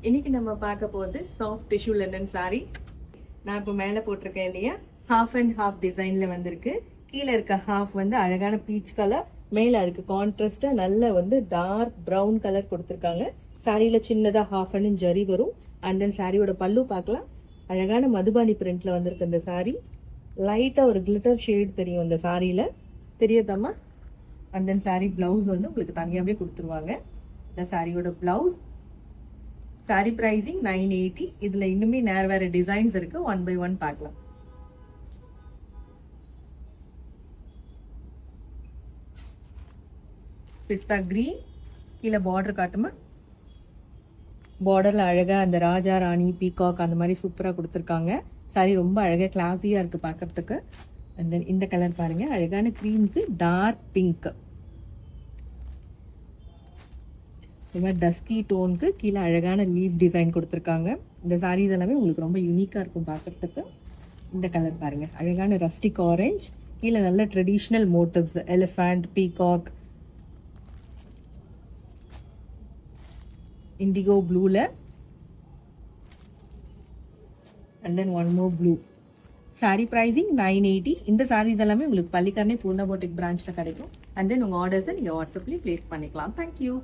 இன்னைக்கு நம்ம பார்க்க போறது சாஃப்ட் டிஷ்யூ லெனன் சாரி. நான் இப்போ மேல போட்டிருக்கேன் இல்லையா, ஹாஃப் அண்ட் ஹாஃப் டிசைன்ல வந்திருக்கு. கீழே இருக்க ஹாஃப் வந்து அழகான பீச் கலர், மேல அதுக்கு கான்ட்ராஸ்டா நல்ல வந்து டார்க் பிரவுன் கலர் கொடுத்துருக்காங்க. சாரியில சின்னதா ஹாஃப் அண்ட் ஜரி வரும். அண்ட் தென் சாரியோட பல்லு பார்க்கலாம், அழகான மதுபானி பிரிண்ட்ல வந்திருக்கு இந்த சாரி. லைட்டா ஒரு கிளிட்டர் ஷேட் தெரியும் இந்த சாரியில, தெரியுதாம்மா? அண்ட் தென் சாரி பிளவுஸ் வந்து உங்களுக்கு தனியாவே கொடுத்துருவாங்க. இந்த சாரியோட பிளவுஸ். Sorry pricing 980. இதுல இன்னுமே வேற டிசைன்ஸ் இருக்கு, 1 by 1 பார்க்கலாம். பிஸ்தா கிரீன், கீழே பார்டர் காட்டுமா? பார்டர்ல அழகா அந்த ராஜா ராணி பீகாக் அந்த மாதிரி சூப்பரா கொடுத்துருக்காங்க. சாரி ரொம்ப அழகா கிளாஸியா இருக்கு பார்க்கறதுக்கு. அண்ட் தென் இந்த கலர் பாருங்க, அழகான கிரீமுக்கு டார்க் பிங்க், டஸ்கி டோனுக்கு கீழே அழகான லீஃப் டிசைன் கொடுத்துருக்காங்க. இந்த சாரீஸ் எல்லாமே உங்களுக்கு ரொம்ப யூனிக்கா இருக்கும் பார்க்கறதுக்கு. இந்த கலர் பாருங்க, அழகான ரஸ்டிக் ஆரஞ்ச், கீழே நல்ல traditional motifs, elephant, peacock, indigo ப்ளூல, and then one more blue. Sari pricing 980. இந்த சாரீஸ் எல்லாமே உங்களுக்கு பள்ளிக்கரணை பூர்ணா போட்டிக் பிரான்ச்ல கிடைக்கும். அண்ட் தென் உங்க ஆர்டர்ஸை நீங்க வாட்ஸ்அப்லயே பிளேஸ் பண்ணிக்கலாம். தேங்க்யூ.